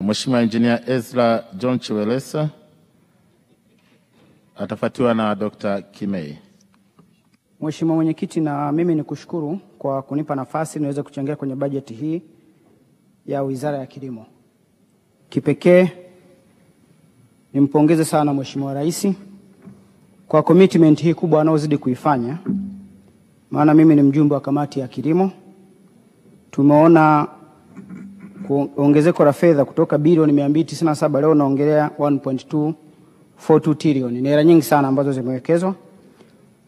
Mheshimiwa Engineer Ezra John Chiwelesa atafuatiwa na Dr. Kimei. Mheshimiwa Mwenyekiti, na mimi nikushukuru kwa kunipa nafasi niweze kuchangia kwenye bajeti hii ya Wizara ya Kilimo. Kipekee nimpongeze sana Mheshimiwa Rais kwa commitment hii kubwa anaozidi kuifanya. Maana mimi ni mjumbe wa kamati ya kilimo. Tumeona ongezeko la fedha kutoka bilioni 297 leo naongelea 1.242 trilioni. Ni hela nyingi sana ambazo zimewekezwa.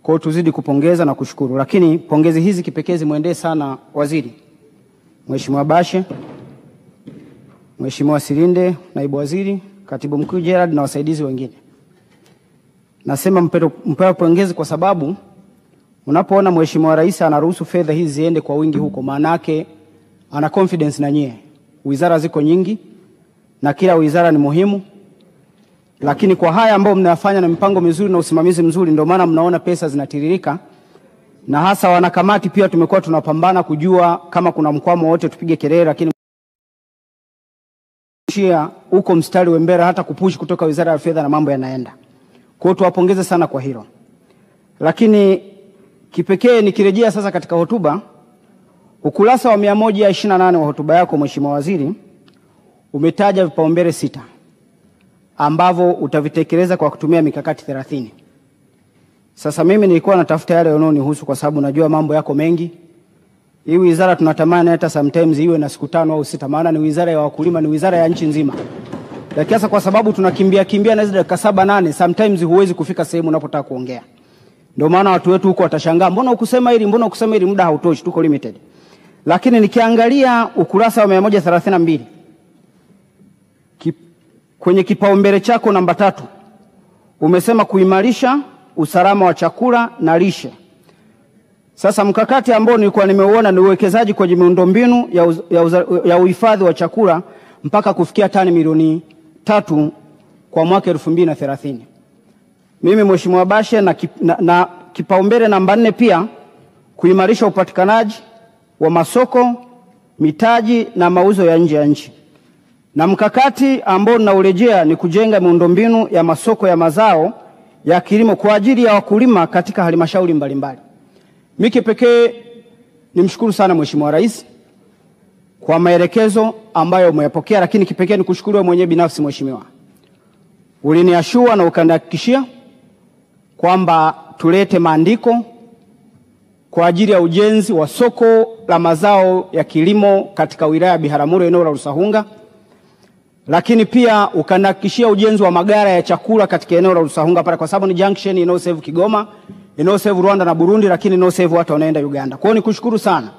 Kwa hiyo tuzidi kupongeza na kushukuru. Lakini pongezi hizi kipekee zimuendee sana waziri Mheshimiwa Bashe, Mheshimiwa Silinde, naibu waziri, katibu mkuu Gerald na wasaidizi wengine. Nasema mpeo pongezi kwa sababu unapoona Mheshimiwa Rais anaruhusu fedha hizi ziende kwa wingi huko, maana yake ana confidence na nyie. Wizara ziko nyingi na kila wizara ni muhimu. Lakini kwa haya ambao mnayafanya na mipango mizuri na usimamizi mzuri ndio maana mnaona pesa zinatiririka. Na hasa wanakamati pia tumekuwa tunapambana kujua kama kuna mkwamo wote tupige kelele, lakini huko mstari wembera hata kupush kutoka Wizara ya Fedha na mambo yanaenda. Kwa hiyo tuwapongeze sana kwa hilo. Lakini kipekee nikirejea sasa katika hotuba, ukurasa wa 128 wa hotuba yako Mheshimiwa Waziri umetaja vipaumbele 6 ambavyo utavitekeleza kwa kutumia mikakati 30. Sasa mimi nilikuwa natafuta yale yanayonihusu kwa sababu najua mambo yako mengi. Hii wizara tunatamani hata sometimes iwe na siku 5 au 6, maana ni wizara ya wakulima, ni wizara ya nchi nzima. Lakini sasa kwa sababu tunakimbia na hizo dakika 7-8 sometimes huwezi kufika sehemu unapotaka kuongea. Ndio maana watu wetu huko watashangaa, mbona ukusema hili, mbona ukusema hili, muda hautoshi, tuko limited. Lakini nikiangalia ukurasa wa 132 kwenye kipaumbele chako namba 3 umesema kuimarisha usalama wa chakula na lishe. Sasa mkakati ambao nilikuwa nimeuona ni uwekezaji kwenye miundombinu ya uhifadhi wa chakula mpaka kufikia tani milioni 3 kwa mwaka 2030. Mimi Mheshimiwa Bashe na kipaumbele namba 4 pia kuimarisha upatikanaji wa masoko, mitaji na mauzo ya nje ya nchi. Na mkakati ambao naurejea ni kujenga miundombinu ya masoko ya mazao ya kilimo kwa ajili ya wakulima katika halmashauri mbalimbali. Mimi kipekee nimshukuru sana Mheshimiwa Rais kwa maelekezo ambayo umeyapokea, lakini kipekee nikushukuru wewe mwenyewe binafsi Mheshimiwa. Uliniashua na ukanihakikishia kwamba tulete maandiko kwa ajili ya ujenzi wa soko la mazao ya kilimo katika wilaya ya Biharamulo eneo la Rusahunga. Lakini pia ukanihakikishia ujenzi wa magara ya chakula katika eneo la Rusahunga pale, kwa sababu ni junction inayoserve Kigoma, inayoserve Rwanda na Burundi, lakini inayoserve watu wanaenda Uganda. Kwa hiyo nikushukuru sana.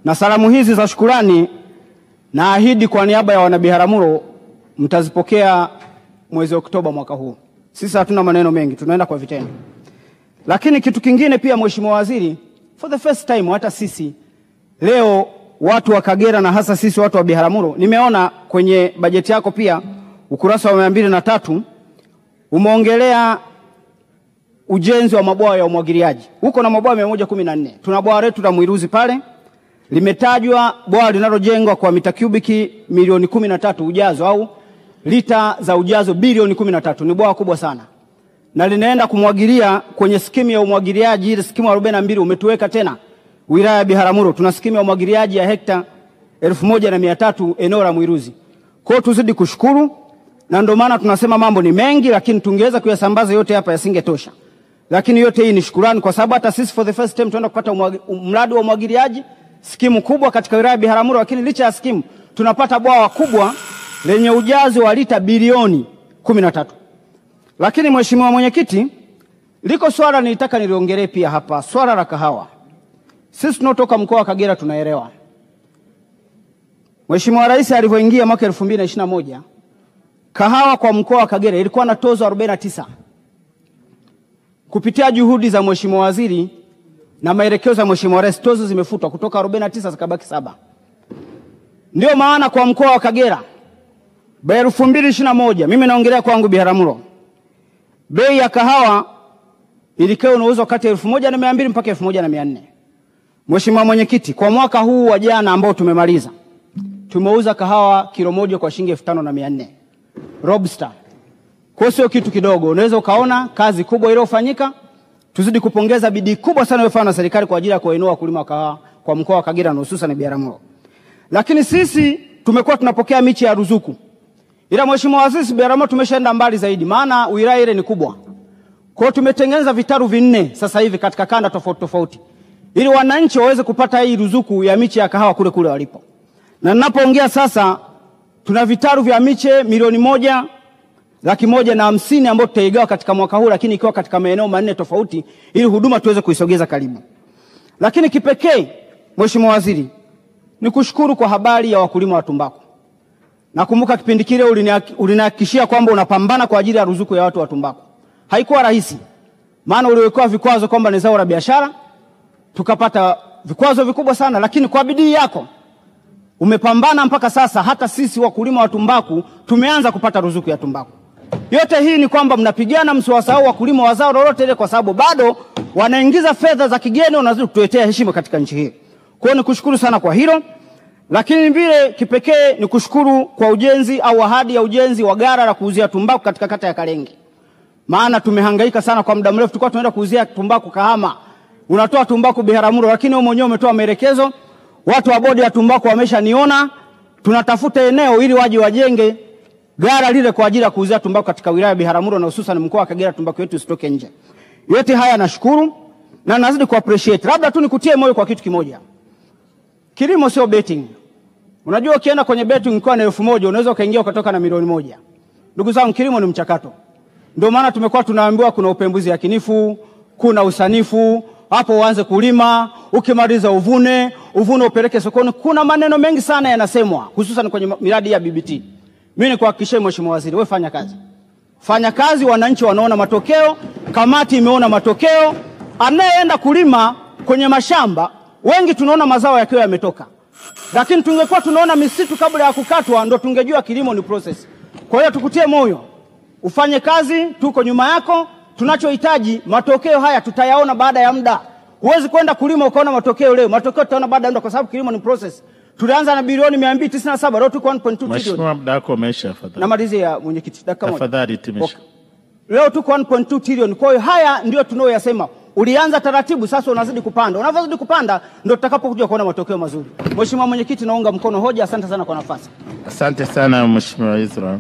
Na salamu hizi za shukrani naahidi kwa niaba ya wana Biharamulo mtazipokea mwezi Oktoba mwaka huu. Sisi hatuna maneno mengi, tunaenda kwa vitendo. Lakini kitu kingine pia Mheshimiwa Waziri, for the first time hata sisi leo watu wa Kagera na hasa sisi watu wa Biharamulo, nimeona kwenye bajeti yako pia ukurasa wa 203 umeongelea ujenzi wa mabwawa ya umwagiliaji. Huko na mabwawa 114. Tuna bwawa letu la Mwiruzi pale. Limetajwa bwawa linalojengwa kwa mita kubiki milioni 13 ujazo au lita za ujazo bilioni 13. Ni bwawa kubwa sana. Na linaenda kumwagilia kwenye skimu ya umwagiliaji, ile skimu 42 umetuweka tena. Wilaya ya Biharamulo tuna skimu ya umwagiliaji ya hekta 1300 eneo la Mwiruzi. Kwa hiyo tuzidi kushukuru, na ndio maana tunasema mambo ni mengi, lakini tungeweza kuyasambaza yote hapa yasingetosha. Lakini yote hii ni shukrani kwa sababu hata sisi for the first time tunaenda kupata mradi wa umwagiliaji, skimu kubwa katika wilaya ya Biharamulo, lakini licha ya skimu tunapata bwawa kubwa lenye ujazo wa lita bilioni 13. Lakini Mheshimiwa Mwenyekiti, liko swala nilitaka niliongelee pia hapa, swala la kahawa. Sisi tunaotoka mkoa wa Kagera tunaelewa. Mheshimiwa Rais alivyoingia mwaka 2021, kahawa kwa mkoa wa Kagera ilikuwa na tozo 49. Kupitia juhudi za Mheshimiwa Waziri na maelekezo ya Mheshimiwa Rais, tozo zimefutwa kutoka 49 zikabaki 7. Ndio maana kwa mkoa wa Kagera bei 2021, mimi naongelea kwangu Biharamulo, bei ya kahawa ilikuwa inauzwa kati ya 1200 mpaka 1400. Mheshimiwa Mwenyekiti, kwa mwaka huu wa jana ambao tumemaliza tumeuza kahawa kilo moja kwa shilingi 5,400. Robusta. Kwa sio kitu kidogo. Unaweza ukaona kazi kubwa iliyofanyika. Tuzidi kupongeza bidii kubwa sana iliyofanywa na serikali kwa ajili ya kuwainua wakulima wa kahawa kwa mkoa wa Kagera na hususan Biharamulo. Lakini sisi tumekuwa tunapokea miche ya ruzuku. Ila Mheshimiwa Waziri, Biharamulo tumeshaenda mbali zaidi, maana wilaya ile ni kubwa. Kwa hiyo tumetengeneza vitaru 4 sasa hivi katika kanda tofauti tofauti, ili wananchi waweze kupata hii ruzuku ya miche ya kahawa kule kule walipo. Na ninapoongea sasa, tuna vitaru vya miche milioni 1,150,000 ambao tutaigawa katika mwaka huu, lakini ikiwa katika maeneo 4 tofauti, ili huduma tuweze kuisogeza karibu. Lakini kipekee, Mheshimiwa Waziri, nikushukuru kwa habari ya wakulima wa tumbaku. Nakumbuka kipindi kile ulinihakikishia kwamba unapambana kwa ajili ya ruzuku ya watu wa tumbaku. Haikuwa rahisi, maana uliwekwa vikwazo kwamba ni zao la biashara, tukapata vikwazo vikubwa sana, lakini kwa bidii yako umepambana mpaka sasa hata sisi wakulima wa tumbaku tumeanza kupata ruzuku ya tumbaku. Yote hii ni kwamba mnapigana msiwasahau wakulima wa zao lolote ile, kwa sababu bado wanaingiza fedha za kigeni, wanazidi kutuletea heshima katika nchi hii. Kwa hiyo nikushukuru sana kwa hilo. Lakini vile kipekee nikushukuru kwa ujenzi au ahadi ya ujenzi wa gara la kuuzia tumbaku katika kata ya Kalenge. Maana tumehangaika sana kwa muda mrefu, tulikuwa tunaenda kuuzia tumbaku Kahama, unatoa tumbaku Biharamulo, lakini wewe mwenyewe umetoa maelekezo. Watu wa bodi ya tumbaku wameshaniona, tunatafuta eneo ili waje wajenge gara lile kwa ajili ya kuuzia tumbaku katika wilaya ya Biharamulo na hususan mkoa wa Kagera, tumbaku yetu isitoke nje. Yote haya nashukuru na nazidi ku appreciate. Labda tu nikutie moyo kwa kitu kimoja. Kilimo sio betting. Unajua ukienda kwenye betting kwa na 1,000 unaweza ukaingia ukatoka na milioni 1. Ndugu zangu, kilimo ni mchakato. Ndio maana tumekuwa tunaambiwa kuna upembuzi yakinifu, kuna usanifu, hapo uanze kulima, ukimaliza uvune upeleke sokoni. Kuna maneno mengi sana yanasemwa hususan kwenye miradi ya BBT. Mimi nikuhakikishie Mheshimiwa Waziri, wewe fanya kazi. Fanya kazi, wananchi wanaona matokeo, kamati imeona matokeo. Anayeenda kulima kwenye mashamba, wengi tunaona mazao yakiwa yametoka. Lakini tungekuwa tunaona misitu kabla ya kukatwa, ndo tungejua kilimo ni process. Kwa hiyo tukutie moyo, ufanye kazi, tuko nyuma yako. Tunachohitaji matokeo haya tutayaona baada ya muda. Huwezi kwenda kulima ukaona matokeo leo. Matokeo tutaona baada ya muda, kwa sababu kilimo ni process. Tulianza na bilioni 297, leo tuko 1.2 trillion. Mheshimiwa, muda wako umeisha, afadhali. Namalizia mwenyekiti, dakika moja. Tafadhali hitimisha. Okay. Leo tuko 1.2 trillion. Kwa hiyo haya ndio tunayoyasema. Ulianza taratibu, sasa unazidi kupanda. Unavozidi kupanda ndio tutakapokuja kuona matokeo mazuri. Mheshimiwa mwenyekiti, naunga mkono hoja. Asante sana kwa nafasi. Asante sana Mheshimiwa Ezra.